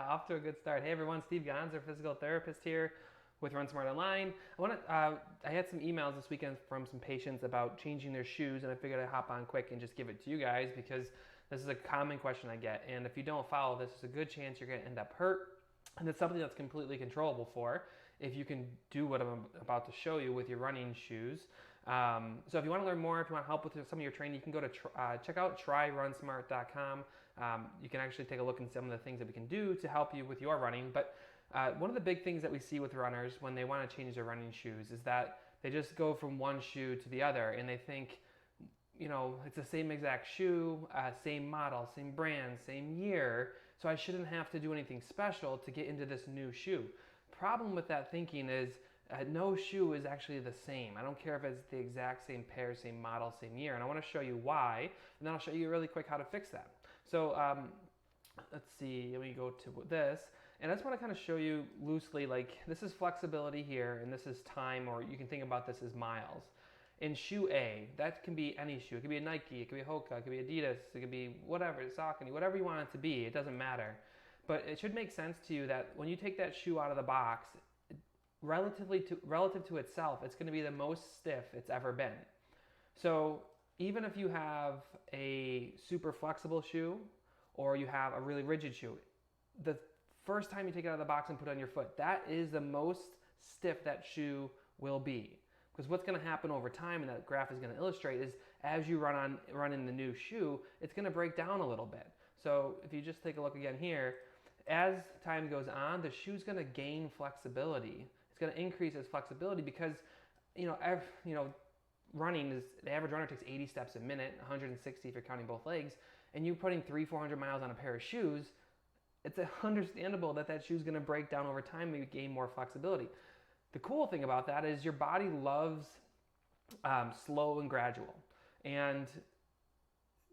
Off to a good start. Hey everyone, Steve Gonzer, physical therapist here with Run Smart Online. I had some emails this weekend from some patients about changing their shoes, and I figured I'd hop on quick and just give it to you guys because this is a common question I get. And if you don't follow this, there's a good chance you're going to end up hurt. And it's something that's completely controllable for if you can do what I'm about to show you with your running shoes. So if you want to learn more, if you want help with some of your training, you can go to check out tryrunsmart.com. You can actually take a look at some of the things that we can do to help you with your running. But one of the big things that we see with runners when they want to change their running shoes is that they just go from one shoe to the other and they think, it's the same exact shoe, same model, same brand, same year, so I shouldn't have to do anything special to get into this new shoe. Problem with that thinking is no shoe is actually the same. I don't care if it's the exact same pair, same model, same year, and I want to show you why, and then I'll show you really quick how to fix that. So let's see, let me go to this, and I just want to kind of show you loosely, like this is flexibility here, and this is time, or you can think about this as miles. In shoe A, that can be any shoe. It could be a Nike, it could be a Hoka, it could be Adidas, it could be whatever, Saucony, whatever you want it to be, it doesn't matter. But it should make sense to you that when you take that shoe out of the box, relative to itself, it's going to be the most stiff it's ever been. So even if you have a super flexible shoe or you have a really rigid shoe, the first time you take it out of the box and put it on your foot, that is the most stiff that shoe will be. Because what's going to happen over time, and that graph is going to illustrate, is as you run in the new shoe, it's going to break down a little bit. So if you just take a look again here, as time goes on, the shoe's going to gain flexibility. It's going to increase its flexibility because, running is, the average runner takes 80 steps a minute, 160 if you're counting both legs, and you're putting 300-400 miles on a pair of shoes. It's understandable that shoe's going to break down over time and you gain more flexibility. The cool thing about that is your body loves slow and gradual. And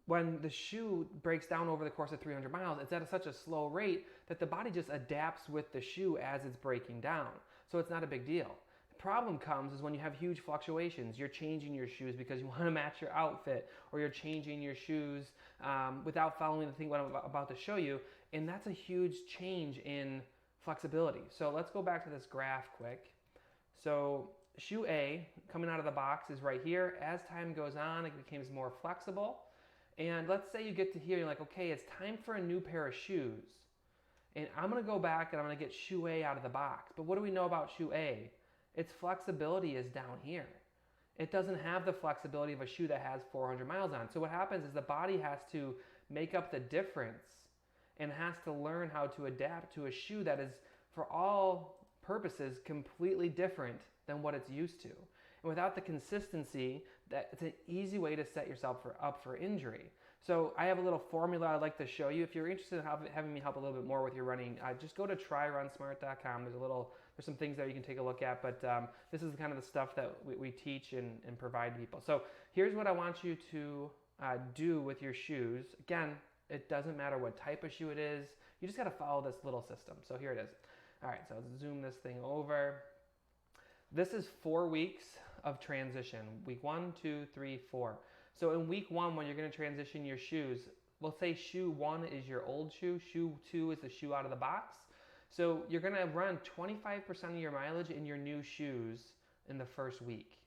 when the shoe breaks down over the course of 300 miles, it's at such a slow rate that the body just adapts with the shoe as it's breaking down. So it's not a big deal. The problem comes is when you have huge fluctuations. You're changing your shoes because you want to match your outfit, or you're changing your shoes without following the thing what I'm about to show you. And that's a huge change in flexibility. So let's go back to this graph quick. So shoe A coming out of the box is right here. As time goes on, it becomes more flexible. And let's say you get to here, you're like, okay, it's time for a new pair of shoes. And I'm gonna go back and I'm gonna get shoe A out of the box. But what do we know about shoe A? Its flexibility is down here. It doesn't have the flexibility of a shoe that has 400 miles on. So what happens is the body has to make up the difference and has to learn how to adapt to a shoe that is, for all purposes, completely different than what it's used to. And without the consistency, it's an easy way to set yourself up for injury. So I have a little formula I'd like to show you. If you're interested in having me help a little bit more with your running, just go to tryrunsmart.com. There's some things there you can take a look at, but this is the kind of the stuff that we teach and provide to people. So here's what I want you to do with your shoes. Again, it doesn't matter what type of shoe it is. You just got to follow this little system. So here it is. All right, so let's zoom this thing over. This is 4 weeks of transition. Week 1, 2, 3, 4. So in week 1, when you're going to transition your shoes, we'll say shoe 1 is your old shoe. Shoe 2 is the shoe out of the box. So you're going to run 25% of your mileage in your new shoes in the first week.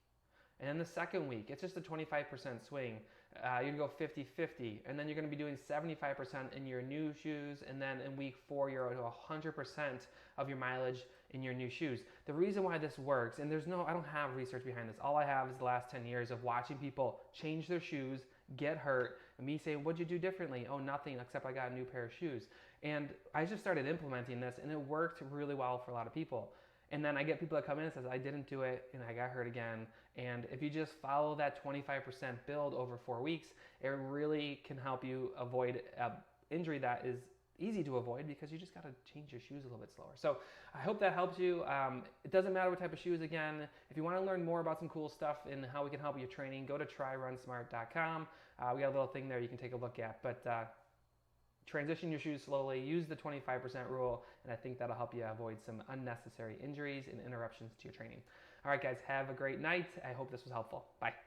And then the second week, it's just a 25% swing. You're gonna go 50-50, and then you're gonna be doing 75% in your new shoes, and then in week 4, you're at 100% of your mileage in your new shoes. The reason why this works, and I don't have research behind this, all I have is the last 10 years of watching people change their shoes, get hurt, and me saying, what'd you do differently? Oh, nothing, except I got a new pair of shoes. And I just started implementing this, and it worked really well for a lot of people. And then I get people that come in and says, I didn't do it and I got hurt again. And if you just follow that 25% build over 4 weeks, it really can help you avoid injury that is easy to avoid because you just got to change your shoes a little bit slower. So I hope that helps you. It doesn't matter what type of shoes. Again, if you want to learn more about some cool stuff and how we can help you with training, go to tryrunsmart.com. We got a little thing there you can take a look at. But transition your shoes slowly, use the 25% rule, and I think that'll help you avoid some unnecessary injuries and interruptions to your training. All right, guys, have a great night. I hope this was helpful. Bye.